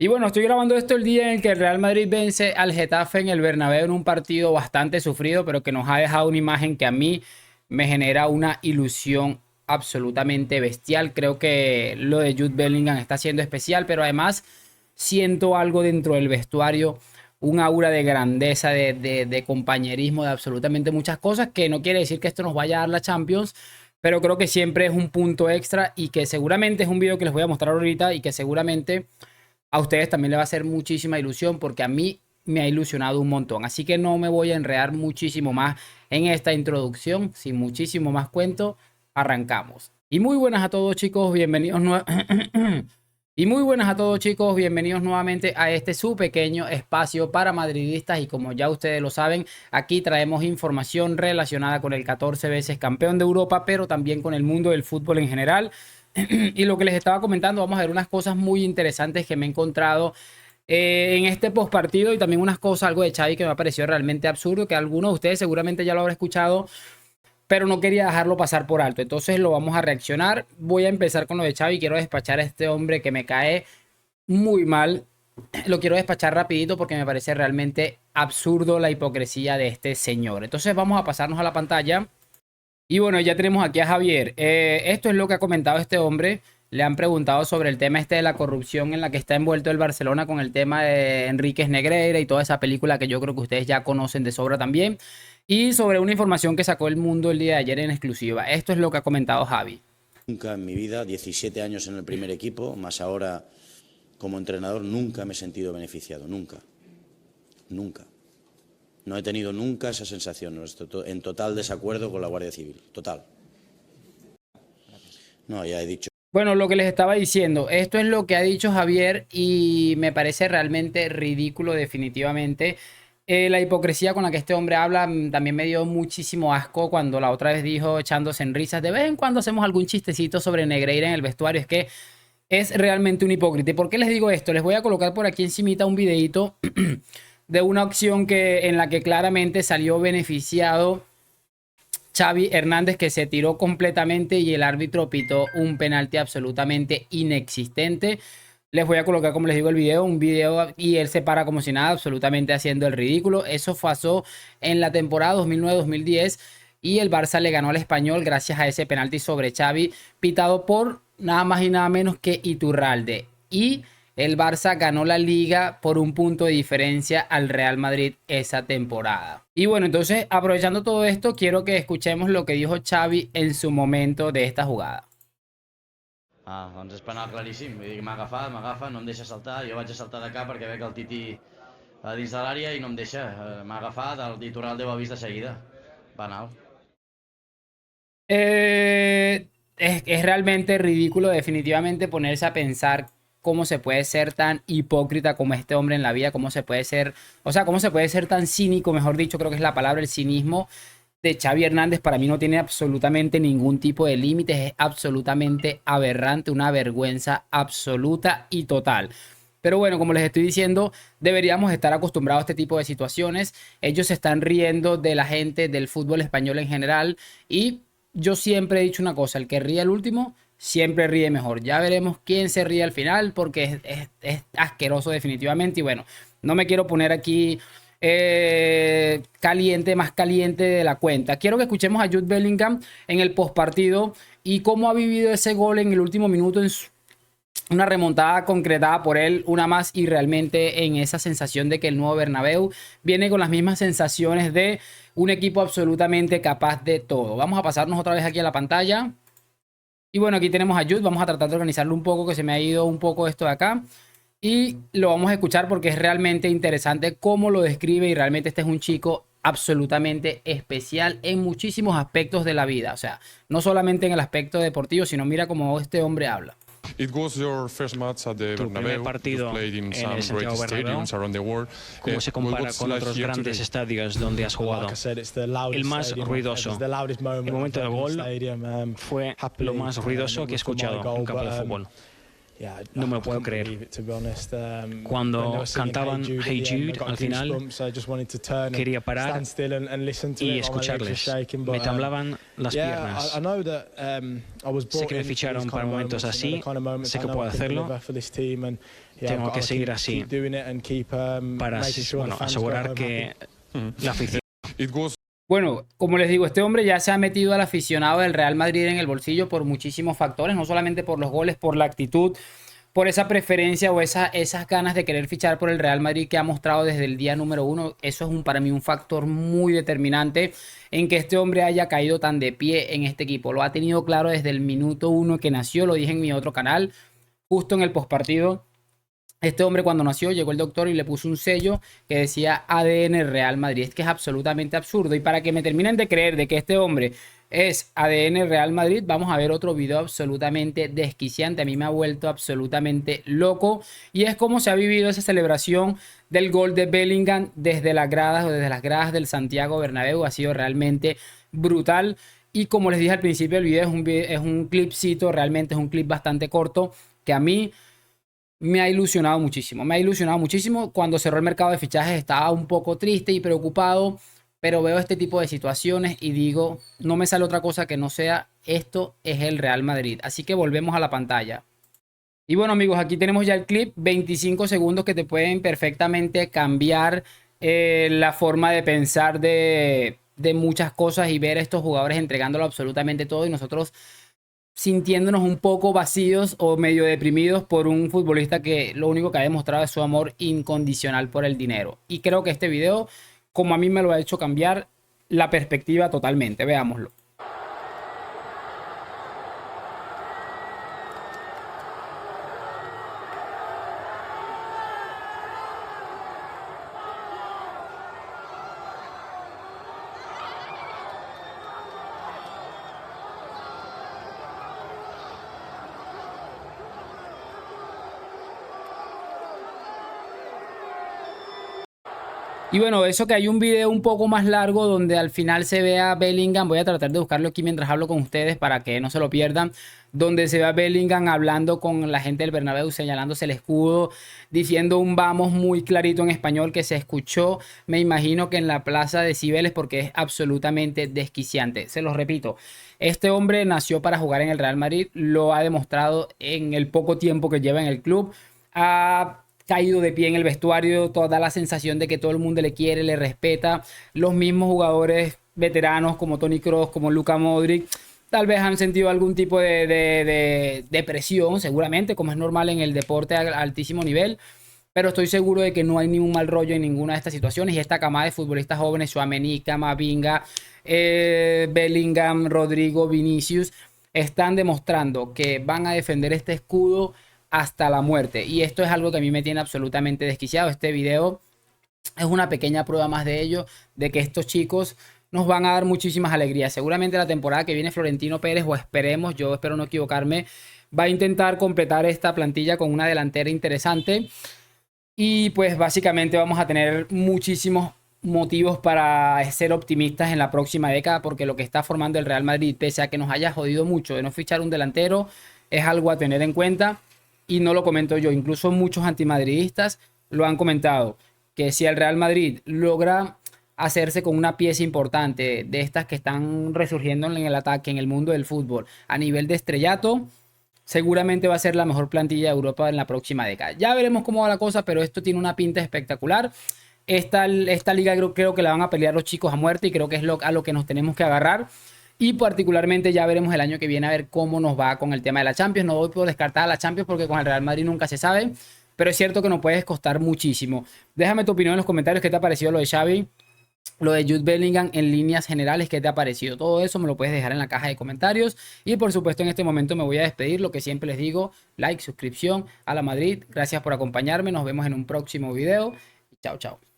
Y bueno, estoy grabando esto el día en el que el Real Madrid vence al Getafe en el Bernabéu en un partido bastante sufrido, pero que nos ha dejado una imagen que a mí me genera una ilusión absolutamente bestial. Creo que lo de Jude Bellingham está siendo especial, pero además siento algo dentro del vestuario, un aura de grandeza, de compañerismo, de absolutamente muchas cosas, que no quiere decir que esto nos vaya a dar la Champions, pero creo que siempre es un punto extra y que seguramente es un video que les voy a mostrar ahorita y que seguramente a ustedes también les va a hacer muchísima ilusión porque a mí me ha ilusionado un montón. Así que no me voy a enredar muchísimo más en esta introducción. Sin muchísimo más cuento, arrancamos. Y muy buenas a todos chicos, bienvenidos y muy buenas a todos chicos, bienvenidos nuevamente a este su pequeño espacio para madridistas y como ya ustedes lo saben, aquí traemos información relacionada con el 14 veces campeón de Europa, pero también con el mundo del fútbol en general. Y lo que les estaba comentando, vamos a ver unas cosas muy interesantes que me he encontrado en este postpartido y también unas cosas, algo de Xavi que me ha parecido realmente absurdo, que algunos de ustedes seguramente ya lo habrán escuchado, pero no quería dejarlo pasar por alto. Entonces lo vamos a reaccionar. Voy a empezar con lo de Xavi. Quiero despachar a este hombre que me cae muy mal. Lo quiero despachar rapidito porque me parece realmente absurdo la hipocresía de este señor. Entonces vamos a pasarnos a la pantalla. Y bueno, ya tenemos aquí a Javier. Esto es lo que ha comentado este hombre. Le han preguntado sobre el tema este de la corrupción en la que está envuelto el Barcelona con el tema de Enríquez Negreira y toda esa película que yo creo que ustedes ya conocen de sobra también. Y sobre una información que sacó El Mundo el día de ayer en exclusiva. Esto es lo que ha comentado Javi. Nunca en mi vida, 17 años en el primer equipo, más ahora como entrenador, nunca me he sentido beneficiado, nunca, nunca. No he tenido nunca esa sensación, en total desacuerdo con la Guardia Civil, total. No, ya he dicho. Bueno, lo que les estaba diciendo, esto es lo que ha dicho Javier y me parece realmente ridículo definitivamente. La hipocresía con la que este hombre habla también me dio muchísimo asco cuando la otra vez dijo echándose en risas. De vez en cuando hacemos algún chistecito sobre Negreira en el vestuario. Es que es realmente un hipócrita. ¿Y por qué les digo esto? Les voy a colocar por aquí encimita un videito de una opción en la que claramente salió beneficiado Xavi Hernández, que se tiró completamente y el árbitro pitó un penalti absolutamente inexistente. Les voy a colocar, como les digo, el video, un video y él se para como si nada, absolutamente haciendo el ridículo. Eso pasó en la temporada 2009-2010 y el Barça le ganó al Español gracias a ese penalti sobre Xavi, pitado por nada más y nada menos que Iturralde. Y el Barça ganó la liga por un punto de diferencia al Real Madrid esa temporada. Y bueno, entonces aprovechando todo esto, quiero que escuchemos lo que dijo Xavi en su momento de esta jugada. Doncs és penal claríssim, vull dir que m'agafa, no em deixa saltar, jo vaig a saltar de cap perquè veig el Titi a dins de l'àrea i no em deixa, m'ha agafat, el Iturralde ho ha vist de seguida, penal. Es realmente ridículo definitivamente ponerse a pensar cómo se puede ser tan hipócrita como este hombre en la vida, cómo se puede ser, o sea, cómo se puede ser tan cínico, mejor dicho, creo que es la palabra, el cinismo de Xavi Hernández para mí no tiene absolutamente ningún tipo de límites, es absolutamente aberrante, una vergüenza absoluta y total. Pero bueno, como les estoy diciendo, deberíamos estar acostumbrados a este tipo de situaciones. Ellos se están riendo de la gente, del fútbol español en general y yo siempre he dicho una cosa, el que ríe al último siempre ríe mejor. Ya veremos quién se ríe al final porque es asqueroso definitivamente. Y bueno, no me quiero poner aquí caliente, más caliente de la cuenta. Quiero que escuchemos a Jude Bellingham en el postpartido y cómo ha vivido ese gol en el último minuto en una remontada concretada por él, una más y realmente en esa sensación de que el nuevo Bernabéu viene con las mismas sensaciones de un equipo absolutamente capaz de todo. Vamos a pasarnos otra vez aquí a la pantalla. Y bueno, aquí tenemos a Jude. Vamos a tratar de organizarlo un poco, que se me ha ido un poco esto de acá. Y lo vamos a escuchar porque es realmente interesante cómo lo describe y realmente este es un chico absolutamente especial en muchísimos aspectos de la vida. O sea, no solamente en el aspecto deportivo, sino mira cómo este hombre habla. Tu primer partido en el Santiago Bernabéu, ¿cómo se compara con otros grandes estadios donde has jugado? El más ruidoso. El momento del gol fue lo más ruidoso que he escuchado en un campo de fútbol. No me lo puedo creer. Cuando cantaban Hey Jude al final, quería parar y escucharles. Me temblaban las piernas. Sé que me ficharon para momentos así, sé que puedo hacerlo tengo que seguir así para asegurar que la afición... Bueno, como les digo, este hombre ya se ha metido al aficionado del Real Madrid en el bolsillo por muchísimos factores, no solamente por los goles, por la actitud, por esa preferencia o esas ganas de querer fichar por el Real Madrid que ha mostrado desde el día número 1. Eso es para mí un factor muy determinante en que este hombre haya caído tan de pie en este equipo. Lo ha tenido claro desde el minuto 1 que nació, lo dije en mi otro canal, justo en el postpartido. Este hombre cuando nació llegó el doctor y le puso un sello que decía ADN Real Madrid. Es que es absolutamente absurdo. Y para que me terminen de creer de que este hombre es ADN Real Madrid, vamos a ver otro video absolutamente desquiciante. A mí me ha vuelto absolutamente loco. Y es como se ha vivido esa celebración del gol de Bellingham desde las gradas o desde las gradas del Santiago Bernabéu. Ha sido realmente brutal. Y como les dije al principio del video, es un clipcito, realmente es un clip bastante corto que a mí... me ha ilusionado muchísimo, me ha ilusionado muchísimo. Cuando cerró el mercado de fichajes estaba un poco triste y preocupado, pero veo este tipo de situaciones y digo, no me sale otra cosa que no sea, esto es el Real Madrid. Así que volvemos a la pantalla. Y bueno amigos, aquí tenemos ya el clip, 25 segundos que te pueden perfectamente cambiar la forma de pensar de muchas cosas y ver a estos jugadores entregándolo absolutamente todo y nosotros sintiéndonos un poco vacíos o medio deprimidos por un futbolista que lo único que ha demostrado es su amor incondicional por el dinero. Y creo que este video, como a mí me lo ha hecho cambiar la perspectiva totalmente. Veámoslo. Y bueno, eso que hay un video un poco más largo donde al final se ve a Bellingham. Voy a tratar de buscarlo aquí mientras hablo con ustedes para que no se lo pierdan. Donde se ve a Bellingham hablando con la gente del Bernabéu, señalándose el escudo, diciendo un vamos muy clarito en español que se escuchó, me imagino que en la plaza de Cibeles, porque es absolutamente desquiciante. Se los repito, este hombre nació para jugar en el Real Madrid, lo ha demostrado en el poco tiempo que lleva en el club. Ha caído de pie en el vestuario, da la sensación de que todo el mundo le quiere, le respeta. Los mismos jugadores veteranos como Toni Kroos, como Luka Modric, tal vez han sentido algún tipo de presión, seguramente, como es normal en el deporte a altísimo nivel. Pero estoy seguro de que no hay ningún mal rollo en ninguna de estas situaciones. Y esta camada de futbolistas jóvenes, Tchouaméni, Camavinga, Bellingham, Rodrigo, Vinicius, están demostrando que van a defender este escudo hasta la muerte. Y esto es algo que a mí me tiene absolutamente desquiciado. Este video es una pequeña prueba más de ello, de que estos chicos nos van a dar muchísimas alegrías. Seguramente la temporada que viene Florentino Pérez, o esperemos, yo espero no equivocarme, va a intentar completar esta plantilla con una delantera interesante. Y pues básicamente vamos a tener muchísimos motivos para ser optimistas en la próxima década, porque lo que está formando el Real Madrid, pese a que nos haya jodido mucho de no fichar un delantero, es algo a tener en cuenta. Y no lo comento yo, incluso muchos antimadridistas lo han comentado, que si el Real Madrid logra hacerse con una pieza importante de estas que están resurgiendo en el ataque, en el mundo del fútbol, a nivel de estrellato, seguramente va a ser la mejor plantilla de Europa en la próxima década. Ya veremos cómo va la cosa, pero esto tiene una pinta espectacular. Esta liga creo que la van a pelear los chicos a muerte y creo que es a lo que nos tenemos que agarrar. Y particularmente ya veremos el año que viene a ver cómo nos va con el tema de la Champions. No doy por descartar a la Champions porque con el Real Madrid nunca se sabe. Pero es cierto que nos puede costar muchísimo. Déjame tu opinión en los comentarios. ¿Qué te ha parecido lo de Xavi? Lo de Jude Bellingham en líneas generales. ¿Qué te ha parecido? Todo eso me lo puedes dejar en la caja de comentarios. Y por supuesto en este momento me voy a despedir. Lo que siempre les digo. Like, suscripción a la Madrid. Gracias por acompañarme. Nos vemos en un próximo video. Chao, chao.